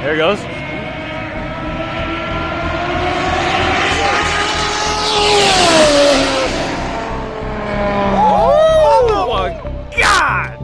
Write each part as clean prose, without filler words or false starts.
There it goes. Oh my God!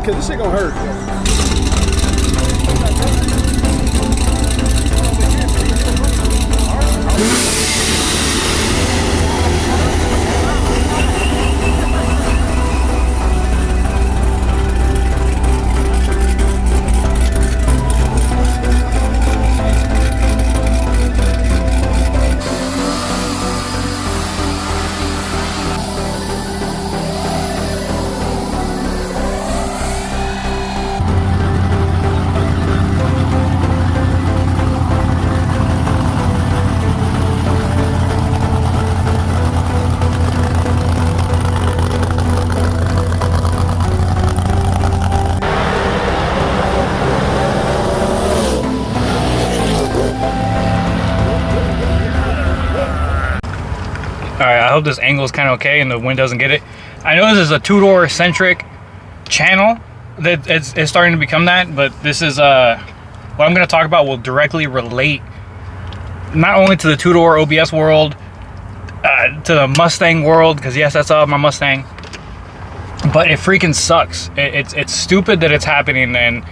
Cause this shit gonna hurt. Alright, I hope this angle is kind of okay and the wind doesn't get it. I know this is a two-door centric channel that it's starting to become that, but this is what I'm going to talk about will directly relate not only to the two-door OBS world, to the Mustang world, because yes, that's my Mustang, but it freaking sucks. It's stupid that it's happening, and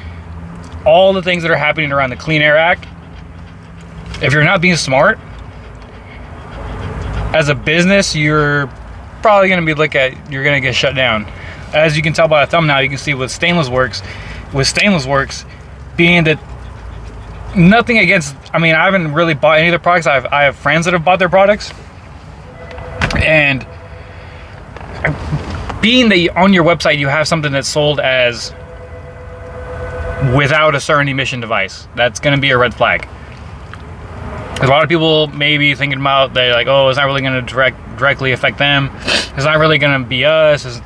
all the things that are happening around the Clean Air Act, if you're not being smart as a business, you're probably going to be you're going to get shut down. As you can tell by the thumbnail, you can see with Stainless Works being that, nothing against, I mean, I haven't really bought any of their products. I have friends that have bought their products, and being that on your website you have something that's sold as without a certain emission device, that's going to be a red flag. A lot of people may be thinking about, they're like, oh, it's not really going to directly affect them. It's not really going to be us.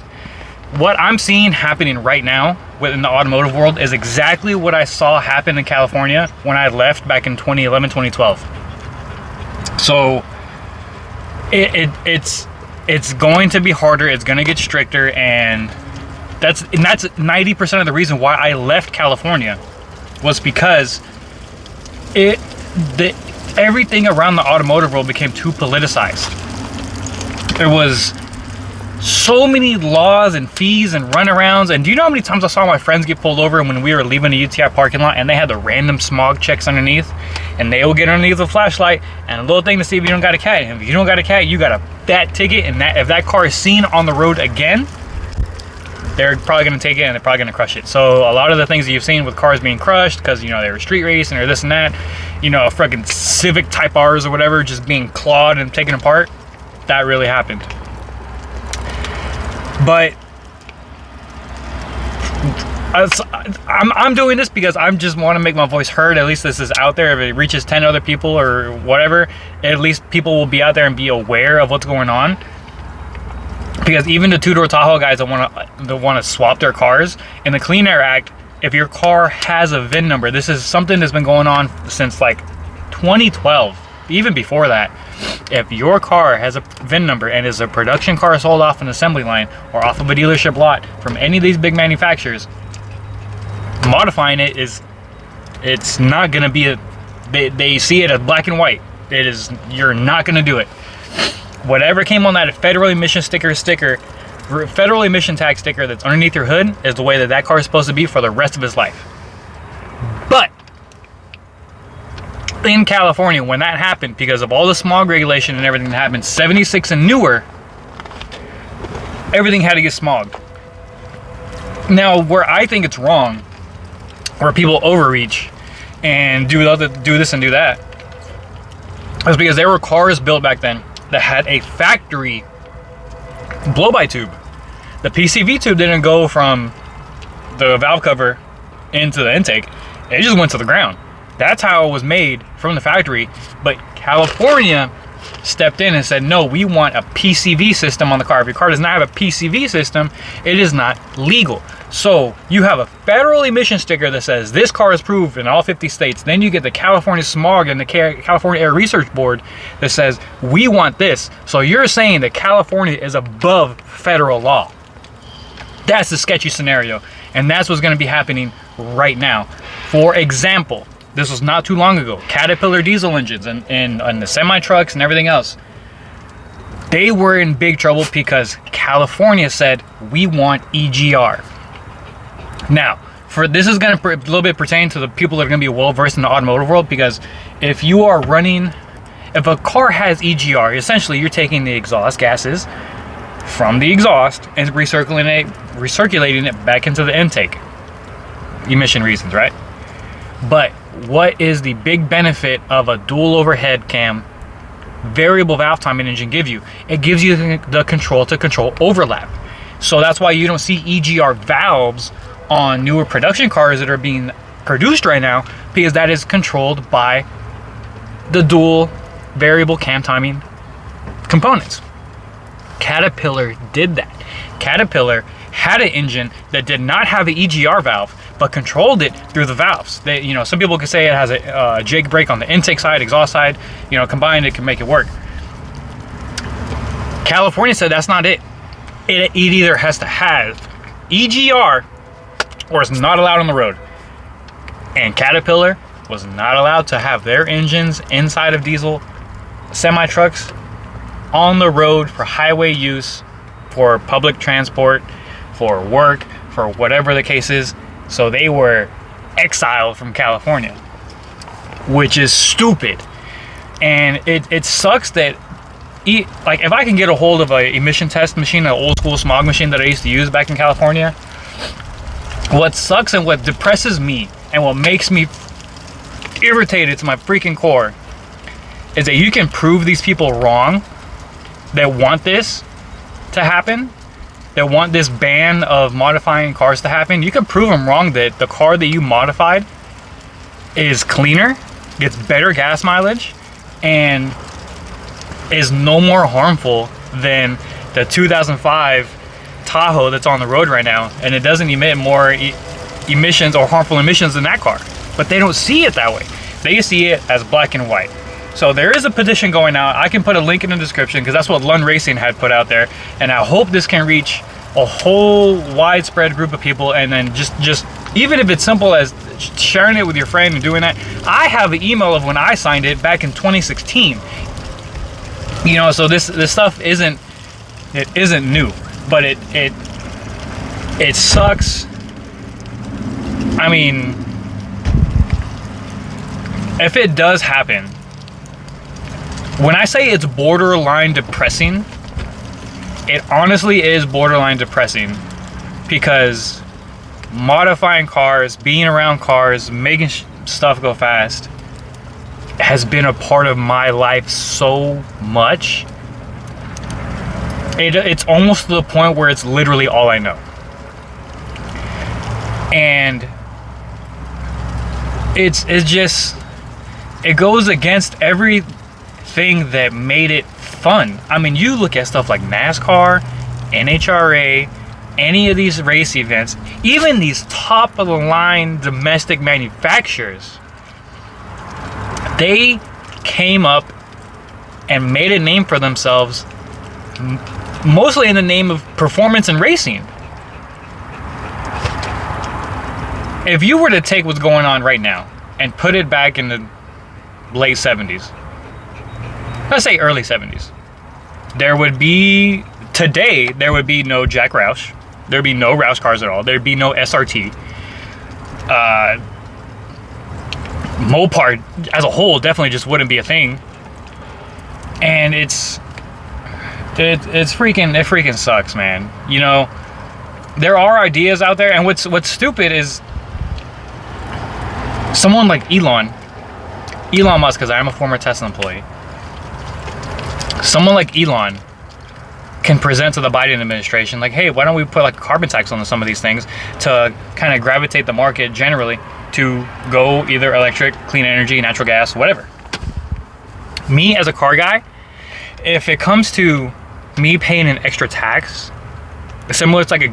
What I'm seeing happening right now within the automotive world is exactly what I saw happen in California when I left back in 2011, 2012. So it's going to be harder. It's going to get stricter, and that's 90% of the reason why I left California was because everything around the automotive world became too politicized. There was so many laws and fees and runarounds, and do you know how many times I saw my friends get pulled over when we were leaving the UTI parking lot and they had the random smog checks underneath, and they will get underneath the flashlight and a little thing to see if you don't got a cat, and if you don't got a cat, you got a fat ticket, and if that car is seen on the road again, they're probably going to take it and they're probably going to crush it. So a lot of the things that you've seen with cars being crushed because, you know, they were street racing or this and that, you know, freaking Civic Type R's or whatever just being clawed and taken apart, that really happened. But I'm doing this because I just want to make my voice heard. At least this is out there. If it reaches 10 other people or whatever, at least people will be out there and be aware of what's going on. Because even the two-door Tahoe guys that want to swap their cars, in the Clean Air Act, if your car has a VIN number, this is something that's been going on since like 2012, even before that. If your car has a VIN number and is a production car sold off an assembly line or off of a dealership lot from any of these big manufacturers, modifying it it's not going to be they see it as black and white. You're not going to do it. Whatever came on that federal emission federal emission tax sticker that's underneath your hood is the way that car is supposed to be for the rest of its life. But in California, when that happened, because of all the smog regulation and everything that happened, 76 and newer, everything had to get smogged. Now, where I think it's wrong, where people overreach and do this and do that, is because there were cars built back then that had a factory blow-by tube. The PCV tube didn't go from the valve cover into the intake. It just went to the ground. That's how it was made from the factory. But California stepped in and said, no, we want a PCV system on the car. If your car does not have a PCV system, it is not legal. So you have a federal emission sticker that says this car is approved in all 50 states. Then you get the California Smog and the California Air Research Board that says we want this. So you're saying that California is above federal law. That's the sketchy scenario. And that's what's going to be happening right now. For example, this was not too long ago. Caterpillar diesel engines and the semi-trucks and everything else. They were in big trouble because California said, we want EGR. Now, this is going to a little bit pertain to the people that are going to be well-versed in the automotive world, because if you are running, if a car has EGR, essentially you're taking the exhaust gases from the exhaust and recirculating it back into the intake. Emission reasons, right? But what is the big benefit of a dual overhead cam variable valve timing engine give you? It gives you the control to control overlap. So that's why you don't see EGR valves on newer production cars that are being produced right now, because that is controlled by the dual variable cam timing components. Caterpillar did that. Caterpillar had an engine that did not have an EGR valve, but controlled it through the valves. Some people could say it has a jake brake on the intake side, exhaust side. Combined, it can make it work. California said that's not it. It either has to have EGR or it's not allowed on the road. And Caterpillar was not allowed to have their engines inside of diesel semi-trucks on the road for highway use, for public transport, for work, for whatever the case is. So they were exiled from California, which is stupid. And it sucks that, like, if I can get a hold of a emission test machine, an old school smog machine that I used to use back in California, what sucks and what depresses me and what makes me irritated to my freaking core is that you can prove these people wrong that want this to happen, that want this ban of modifying cars to happen. You can prove them wrong that the car that you modified is cleaner, gets better gas mileage, and is no more harmful than the 2005 Tahoe that's on the road right now, and it doesn't emit more emissions or harmful emissions than that car. But they don't see it that way. They see it as black and white. So there is a petition going out. I can put a link in the description because that's what Lund Racing had put out there, and I hope this can reach a whole widespread group of people. And then just even if it's simple as sharing it with your friend and doing that. I have an email of when I signed it back in 2016. So this stuff isn't new, but it sucks. I mean, if it does happen, when I say it's borderline depressing, it honestly is borderline depressing, because modifying cars, being around cars, making stuff go fast has been a part of my life so much. It's almost to the point where it's literally all I know. And it goes against everything that made it fun. I mean, you look at stuff like NASCAR, NHRA, any of these race events, even these top of the line domestic manufacturers, they came up and made a name for themselves, mostly in the name of performance and racing. If you were to take what's going on right now and put it back in the late 70s, let's say early 70s, there would be no Jack Roush. There'd be no Racecars at all. There'd be no SRT. Mopar as a whole definitely just wouldn't be a thing. And it freaking sucks, man. You know, there are ideas out there, and what's stupid is someone like Elon Musk, because I am a former Tesla employee. Someone like Elon can present to the Biden administration like, hey, why don't we put like a carbon tax on some of these things to kind of gravitate the market generally to go either electric, clean energy, natural gas, whatever. Me as a car guy, if it comes to me paying an extra tax, similar to like a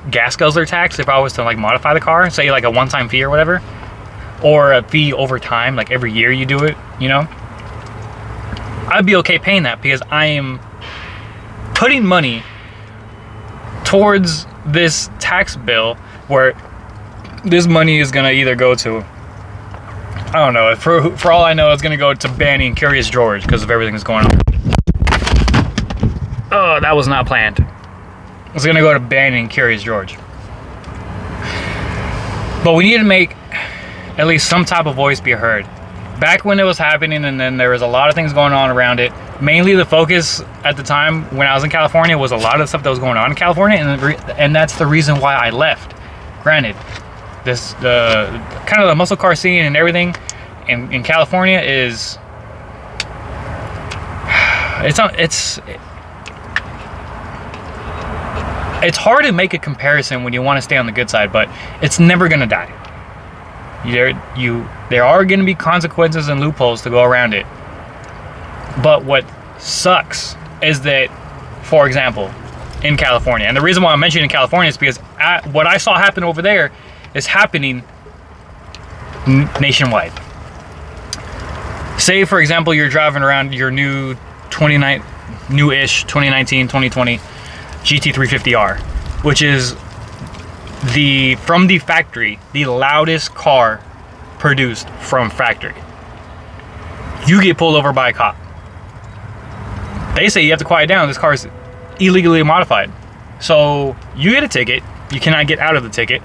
gas guzzler tax, if I was to like modify the car, say like a one-time fee or whatever, or a fee over time, like every year you do it, you know, I'd be okay paying that because I am putting money towards this tax bill where this money is gonna either go to, I don't know, for all I know, it's gonna go to banning Curious George because of everything that's going on. Oh, that was not planned. It's gonna go to banning Curious George. But we need to make at least some type of voice be heard. Back when it was happening, and then there was a lot of things going on around it. Mainly the focus at the time when I was in California was a lot of stuff that was going on in California, and that's the reason why I left. Granted, the kind of the muscle car scene and everything in California is it's hard to make a comparison when you want to stay on the good side, but it's never gonna die. There are going to be consequences and loopholes to go around it. But what sucks is that, for example, in California, and the reason why I'm mentioning California is because what I saw happen over there is happening nationwide. Say, for example, you're driving around your newish 2019, 2020 GT350R, which is from the factory, the loudest car produced from factory. You get pulled over by a cop. They say you have to quiet down. This car is illegally modified. So you get a ticket. You cannot get out of the ticket.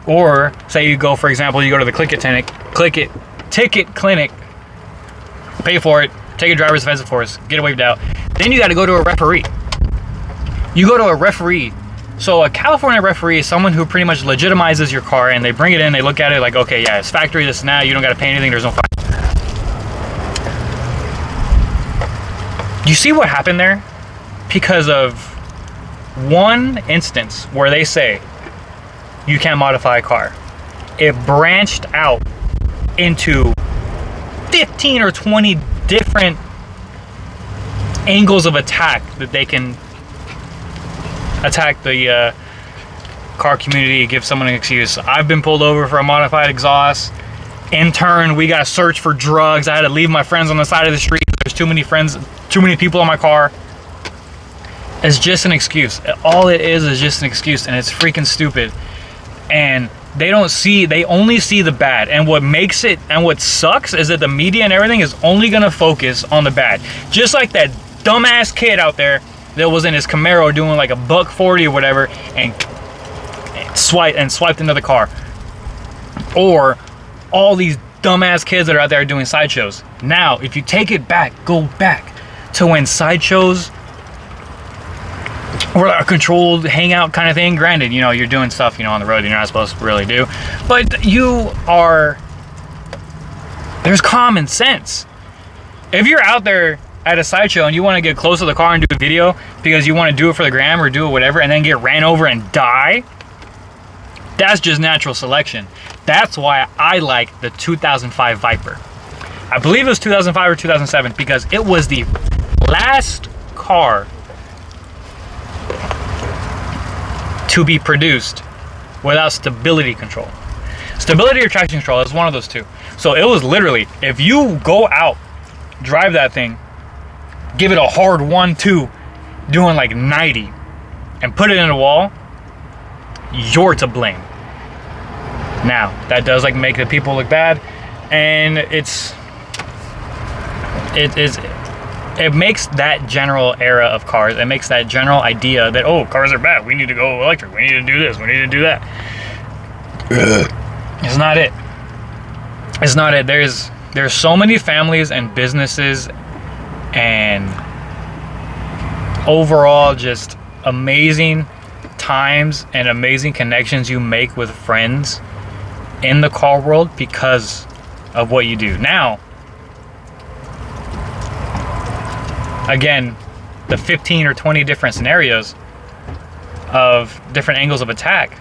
Or say you go, for example, you go to the ticket clinic, pay for it, take a driver's offensive course, get it waived out. Then you got to go to a referee. You go to a referee. So a California referee is someone who pretty much legitimizes your car, and they bring it in, they look at it like, okay, yeah, it's factory, this and that, you don't got to pay anything, there's no fine. You see what happened there? Because of one instance where they say you can't modify a car, it branched out into 15 or 20 different angles of attack that they can attack the car community, give someone an excuse. I've been pulled over for a modified exhaust. In turn, we got searched for drugs. I had to leave my friends on the side of the street. There's too many people in my car. It's just an excuse. All it is just an excuse, and it's freaking stupid. And they only see the bad. And what makes it, and what sucks is that the media and everything is only gonna focus on the bad. Just like that dumbass kid out there that was in his Camaro doing like a $140 or whatever, and swiped into the car. Or all these dumbass kids that are out there doing sideshows. Now, if you take it back, go back to when sideshows were a controlled hangout kind of thing. Granted, you know, you're doing stuff, you know, on the road you're not supposed to really do, but there's common sense. If you're out there at a sideshow and you want to get close to the car and do a video because you want to do it for the gram or do it whatever, and then get ran over and die, that's just natural selection. That's why I like the 2005 Viper. I believe it was 2005 or 2007 because it was the last car to be produced without stability control. Stability or traction control is one of those two. So it was literally, if you go out, drive that thing, give it a hard 1-2, doing like 90, and put it in a wall, you're to blame. Now, that does like make the people look bad, and it makes that general era of cars, it makes that general idea that, oh, cars are bad, we need to go electric, we need to do this, we need to do that. It's not it. It's not it. There's so many families and businesses and overall just amazing times and amazing connections you make with friends in the car world because of what you do. Now, again, the 15 or 20 different scenarios of different angles of attack,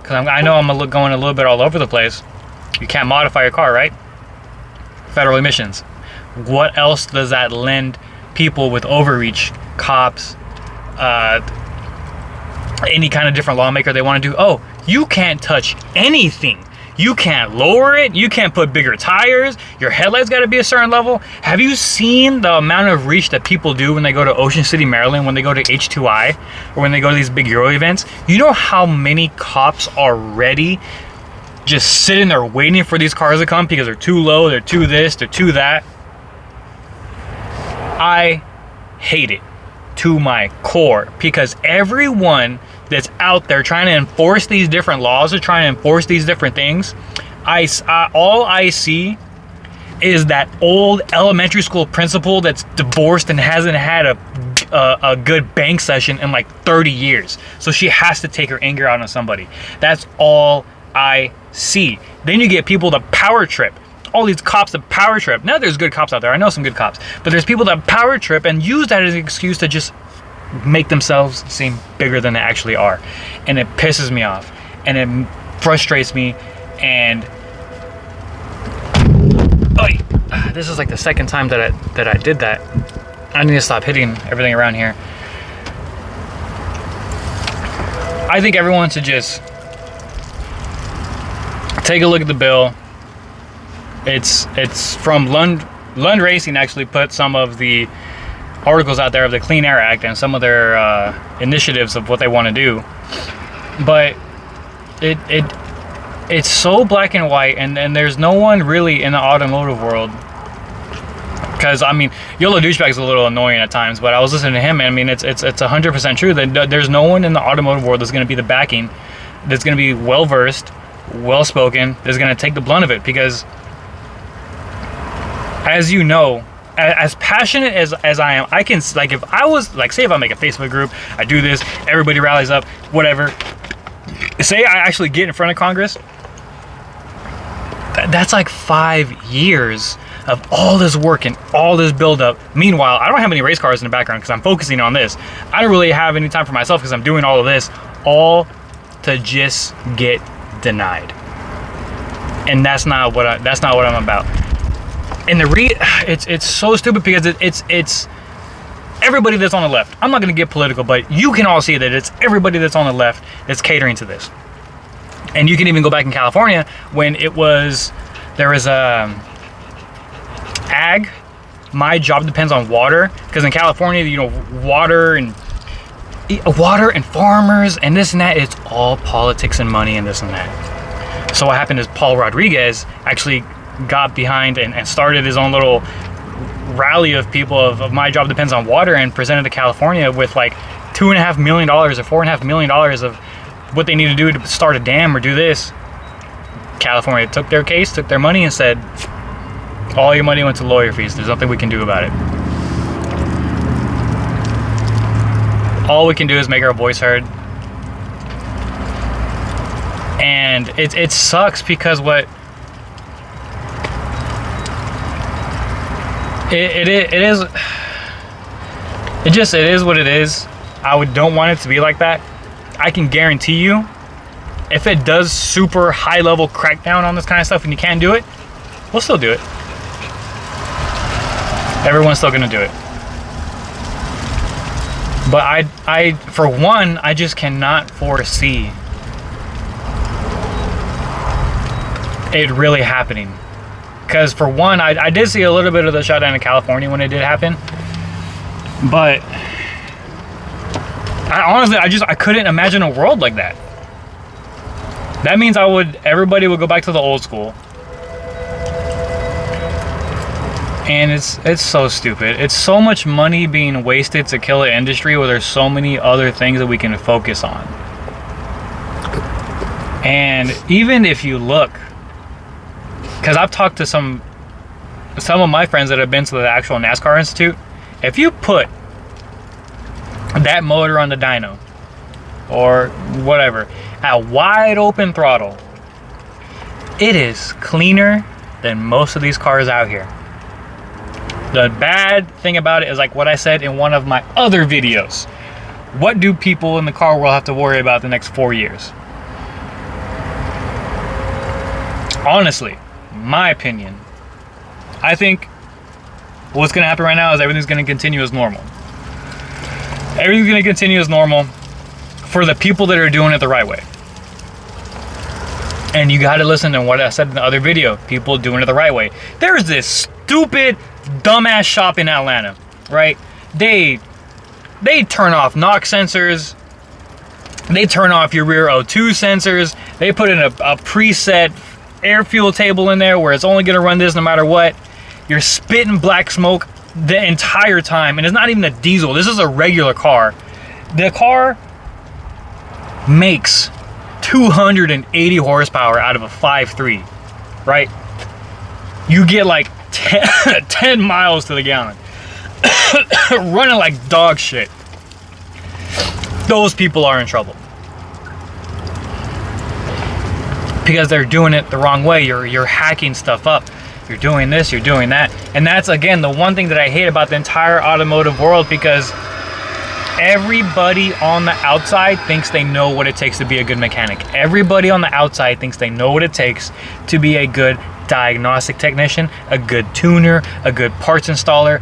because I know I'm going a little bit all over the place. You can't modify your car, right? Federal emissions. What else does that lend people with overreach, cops, any kind of different lawmaker they want to do? Oh, you can't touch anything. You can't lower it. You can't put bigger tires. Your headlights got to be a certain level. Have you seen the amount of reach that people do when they go to Ocean City, Maryland, when they go to H2I, or when they go to these big Euro events? You know how many cops are ready, just sitting there waiting for these cars to come because they're too low, they're too this, they're too that? I hate it to my core, because everyone that's out there trying to enforce these different laws or trying to enforce these different things, all I see is that old elementary school principal that's divorced and hasn't had a good bank session in like 30 years. So she has to take her anger out on somebody. That's all I see. Then you get people that power trip. All these cops that power trip. Now there's good cops out there. I know some good cops. But there's people that power trip and use that as an excuse to just make themselves seem bigger than they actually are. And it pisses me off. And it frustrates me. And this is like the second time that I did that. I need to stop hitting everything around here. I think everyone should just take a look at the bill. It's from Lund Racing. Actually put some of the articles out there of the Clean Air Act and some of their initiatives of what they want to do. But it's so black and white, and there's no one really in the automotive world. Because I mean, YOLO Douchebag is a little annoying at times, but I was listening to him, and I mean, it's 100% true that there's no one in the automotive world that's going to be the backing, that's going to be well versed, well spoken, that's going to take the blunt of it. Because, as you know, as passionate as I am, I can, like, if I was, like, say if I make a Facebook group, I do this, everybody rallies up, whatever. Say I actually get in front of Congress, that's like 5 years of all this work and all this buildup. Meanwhile, I don't have any race cars in the background because I'm focusing on this. I don't really have any time for myself because I'm doing all of this, all to just get denied. And that's not what I'm about. And it's so stupid because it's everybody that's on the left. I'm not going to get political, but you can all see that it's everybody that's on the left that's catering to this. And you can even go back in California when there was ag. My job depends on water, because in California, you know, water and farmers and this and that, it's all politics and money and this and that. So what happened is Paul Rodriguez actually got behind and started his own little rally of people of my job depends on water, and presented to California with like $2.5 million or $4.5 million of what they need to do to start a dam or do this. California took their case, took their money, and said, all your money went to lawyer fees. There's nothing we can do about it. All we can do is make our voice heard. And it sucks because it is what it is. I don't want it to be like that. I can guarantee you, if it does super high level crackdown on this kind of stuff and you can't do it, we'll still do it. Everyone's still gonna do it. But I for one, I just cannot foresee it really happening. Because for one, I did see a little bit of the shutdown in California when it did happen. But I honestly, I couldn't imagine a world like that. That means everybody would go back to the old school. And it's so stupid. It's so much money being wasted to kill an industry where there's so many other things that we can focus on. And even if you look, because I've talked to some of my friends that have been to the actual NASCAR Institute, if you put that motor on the dyno or whatever at wide open throttle, it is cleaner than most of these cars out here. The bad thing about it is like what I said in one of my other videos. What do people in the car world have to worry about the next 4 years? Honestly, my opinion, I think what's going to happen right now is everything's going to continue as normal. Everything's going to continue as normal for the people that are doing it the right way. And you got to listen to what I said in the other video. People doing it the right way. There's this stupid, dumbass shop in Atlanta, right? They turn off knock sensors. They turn off your rear O2 sensors. They put in a preset air fuel table in there where it's only going to run this no matter what. You're spitting black smoke the entire time, and it's not even a diesel. This is a regular car. The car makes 280 horsepower out of a 5.3, right? You get like 10 miles to the gallon. Running like dog shit. Those people are in trouble. Because they're doing it the wrong way. You're hacking stuff up. You're doing this, you're doing that. And that's, again, the one thing that I hate about the entire automotive world, because everybody on the outside thinks they know what it takes to be a good mechanic. Everybody on the outside thinks they know what it takes to be a good diagnostic technician, a good tuner, a good parts installer.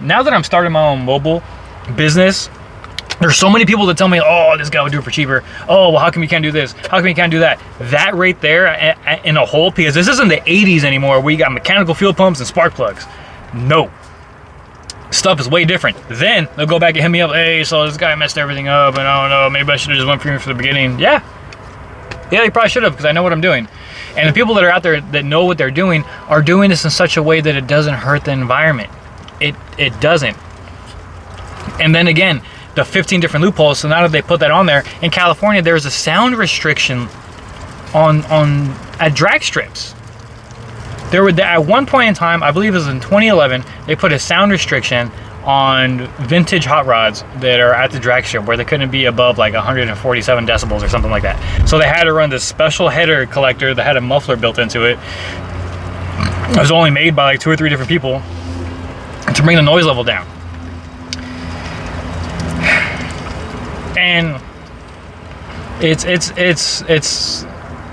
Now that I'm starting my own mobile business, there's so many people that tell me, oh, this guy would do it for cheaper. Oh, well, how come you can't do this? How come you can't do that? That right there in a whole, because this isn't the 80s anymore where you got mechanical fuel pumps and spark plugs. No. Stuff is way different. Then they'll go back and hit me up, hey, so this guy messed everything up, and I don't know, maybe I should have just went for you from the beginning. Yeah, you probably should have, because I know what I'm doing. And the people that are out there that know what they're doing are doing this in such a way that it doesn't hurt the environment. It doesn't. And then again, the 15 different loopholes. So now that they put that on there, in California, there's a sound restriction at drag strips. There were, at one point in time, I believe it was in 2011, they put a sound restriction on vintage hot rods that are at the drag strip where they couldn't be above like 147 decibels or something like that. So they had to run this special header collector that had a muffler built into it. It was only made by like 2 or 3 different people to bring the noise level down. And it's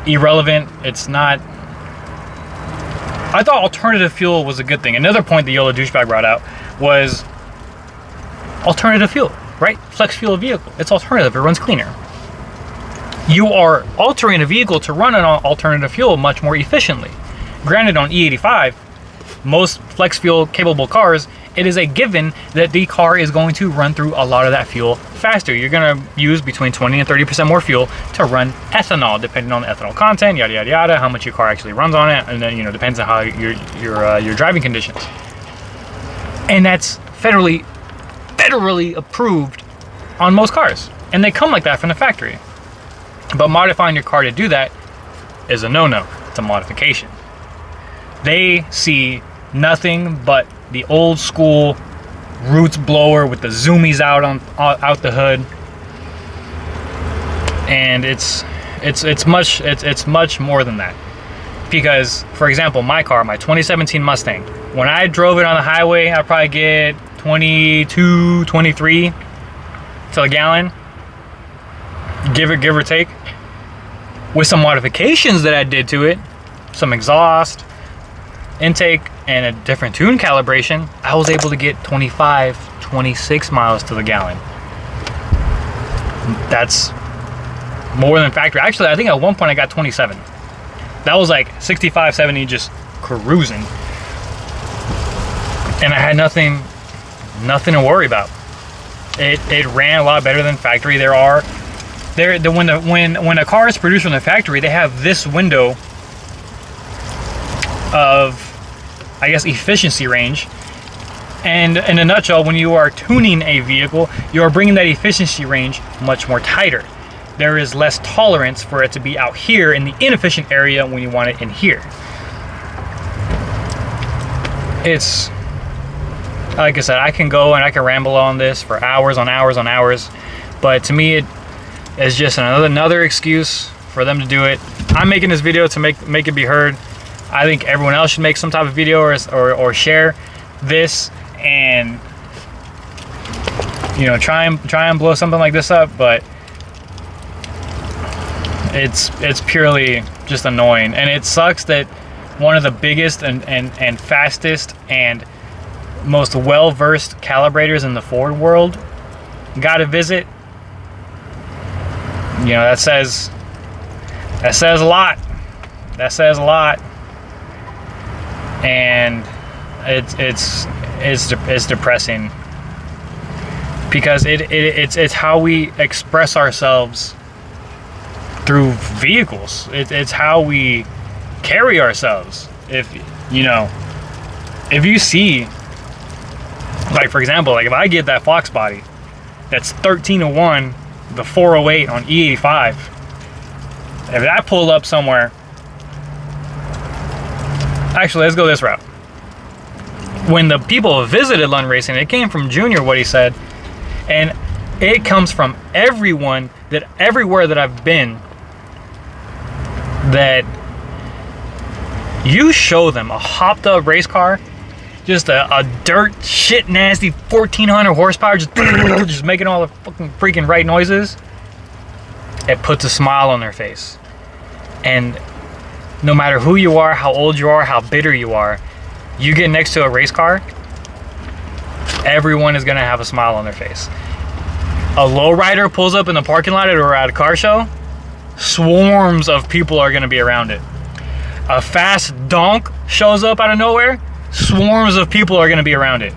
irrelevant. It's not. I thought alternative fuel was a good thing. Another point the Yellow Douchebag brought out was alternative fuel, right? Flex fuel vehicle. It's alternative. It runs cleaner. You are altering a vehicle to run on alternative fuel much more efficiently. Granted, on E85, most flex fuel capable cars, it is a given that the car is going to run through a lot of that fuel faster. You're going to use between 20 and 30% more fuel to run ethanol, depending on the ethanol content, yada yada yada, how much your car actually runs on it, and then depends on how your driving conditions. And that's federally approved on most cars, and they come like that from the factory. But modifying your car to do that is a no-no. It's a modification. They see nothing but the old school roots blower with the zoomies out the hood, and it's much more than that. Because, for example, my car, my 2017 Mustang, when I drove it on the highway, I probably get 22, 23 to a gallon, give or take. With some modifications that I did to it, some exhaust, intake, and a different tune calibration, I was able to get 25, 26 miles to the gallon. That's more than factory. Actually, I think at one point I got 27. That was like 65, 70, just cruising. And I had nothing to worry about. It ran a lot better than factory. There are When a car is produced from the factory, they have this window of, I guess, efficiency range. And in a nutshell, when you are tuning a vehicle, you are bringing that efficiency range much more tighter. There is less tolerance for it to be out here in the inefficient area when you want it in here. It's, like I said, I can go and I can ramble on this for hours on hours on hours, but to me, it is just another excuse for them to do it. I'm making this video to make it be heard. I think everyone else should make some type of video or share this and, you know, try and blow something like this up, but it's purely just annoying. And it sucks that one of the biggest and fastest and most well-versed calibrators in the Ford world got a visit. You know, that says a lot. That says a lot. And it's depressing, because it's how we express ourselves through vehicles. It's how we carry ourselves. If you see, like, for example, like if I get that Fox body that's 1301, the 408 on E85, if I pull up somewhere, actually, let's go this route. When the people visited Lund Racing, it came from Junior, what he said, and it comes from everyone, that everywhere that I've been, that you show them a hopped up race car, just a dirt shit nasty 1400 horsepower, just making all the fucking freaking right noises, it puts a smile on their face. And no matter who you are, how old you are, how bitter you are, you get next to a race car, everyone is gonna have a smile on their face. A lowrider pulls up in the parking lot or at a car show, swarms of people are gonna be around it. A fast donk shows up out of nowhere, swarms of people are gonna be around it.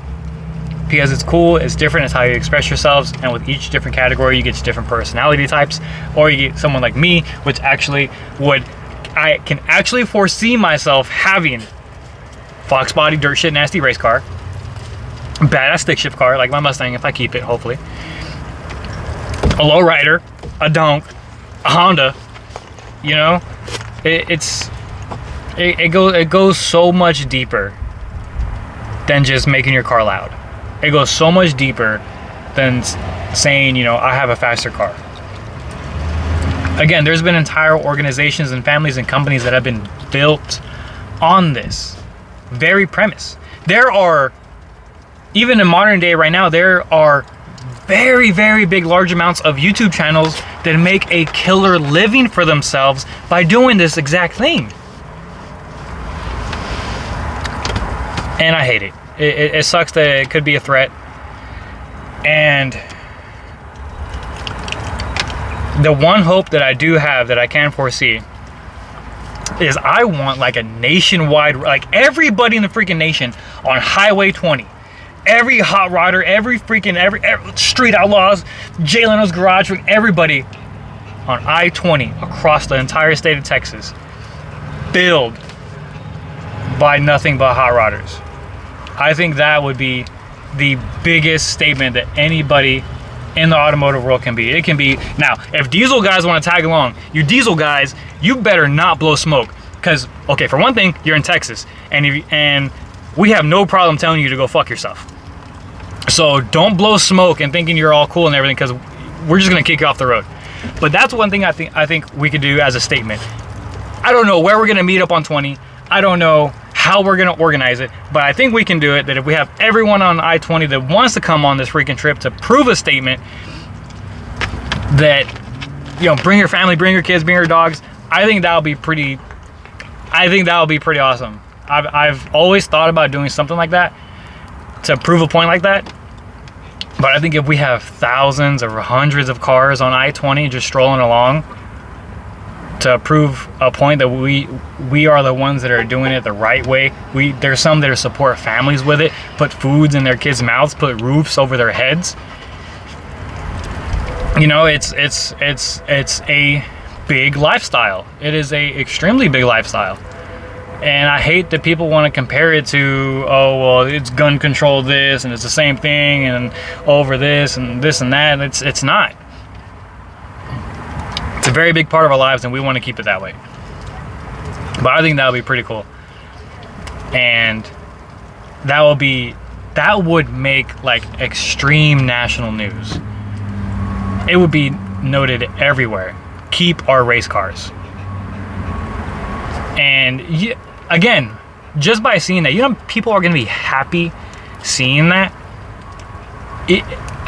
Because it's cool, it's different, it's how you express yourselves, and with each different category, you get different personality types, or you get someone like me, which actually I can actually foresee myself having Fox body, dirt shit, nasty race car, badass stick shift car, like my Mustang if I keep it, hopefully. A lowrider, a donk, a Honda, you know? It goes so much deeper than just making your car loud. It goes so much deeper than saying, you know, I have a faster car. Again, there's been entire organizations and families and companies that have been built on this very premise. There are, even in modern day right now, there are very, very big, large amounts of YouTube channels that make a killer living for themselves by doing this exact thing. And I hate it. It sucks that it could be a threat. And the one hope that I do have, that I can foresee, is I want like a nationwide, like everybody in the freaking nation on Highway 20, every hot rodder, every street outlaws, Jay Leno's Garage, everybody on I-20 across the entire state of Texas, filled by nothing but hot rodders. I think that would be the biggest statement that anybody in the automotive world can be. It can be, now, if diesel guys want to tag along, you diesel guys, you better not blow smoke. Because, okay, for one thing, you're in Texas, and we have no problem telling you to go fuck yourself. So don't blow smoke and thinking you're all cool and everything, because we're just gonna kick you off the road. But that's one thing I think we could do as a statement. I don't know where we're gonna meet up on 20. I don't know how we're gonna organize it, but I think we can do it. That if we have everyone on I-20 that wants to come on this freaking trip to prove a statement that, you know, bring your family, bring your kids, bring your dogs, I think that'll be pretty awesome. I've always thought about doing something like that to prove a point like that. But I think if we have thousands or hundreds of cars on I-20 just strolling along to prove a point that we are the ones that are doing it the right way. There's some that support families with it, put foods in their kids' mouths, put roofs over their heads. You know, it's a big lifestyle. It is a extremely big lifestyle. And I hate that people want to compare it to, oh, well, it's gun control this, and it's the same thing, and over this and that. And it's not. It's a very big part of our lives, and we want to keep it that way. But I think that would be pretty cool. And that would make like extreme national news. It would be noted everywhere. Keep our race cars. And again, just by seeing that, you know, people are going to be happy seeing that.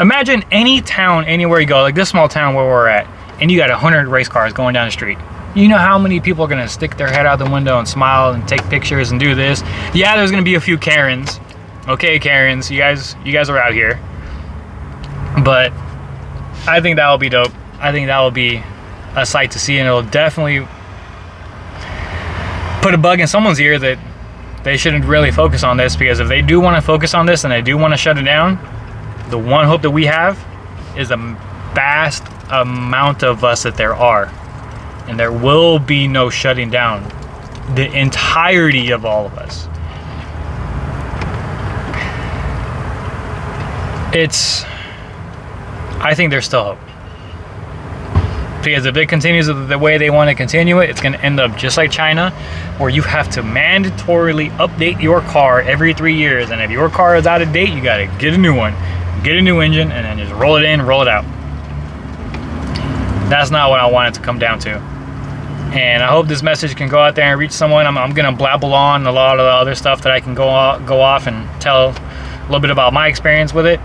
Imagine any town, anywhere you go, like this small town where we're at, and you got 100 race cars going down the street. You know how many people are going to stick their head out the window and smile and take pictures and do this? Yeah, there's going to be a few Karens. Okay, Karens, you guys are out here. But I think that will be dope. I think that will be a sight to see, and it'll definitely put a bug in someone's ear that they shouldn't really focus on this, because if they do want to focus on this and they do want to shut it down, the one hope that we have is the vast amount of us that there are, and there will be no shutting down the entirety of all of us. I think there's still hope. Because if it continues the way they want to continue it, it's going to end up just like China, where you have to mandatorily update your car every 3 years. And if your car is out of date, you got to get a new one, get a new engine, and then just roll it in, roll it out. That's not what I want it to come down to. And I hope this message can go out there and reach someone. I'm going to blabble on a lot of the other stuff that I can go off and tell a little bit about my experience with it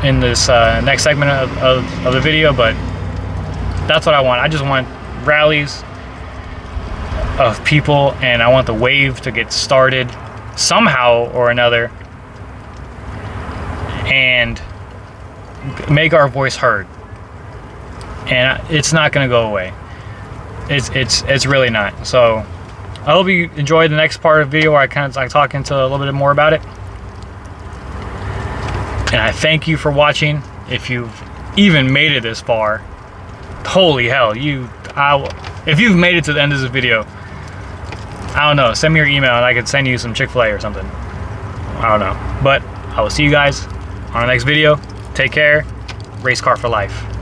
in this next segment of the video. But that's what I want. I just want rallies of people, and I want the wave to get started somehow or another and make our voice heard. And it's not going to go away. It's really not. So I hope you enjoyed the next part of the video where I talk into a little bit more about it. And I thank you for watching. If you've even made it this far, holy hell, if you've made it to the end of this video, I don't know, send me your email and I could send you some Chick-fil-A or something. I don't know. But I will see you guys on the next video. Take care. Race car for life.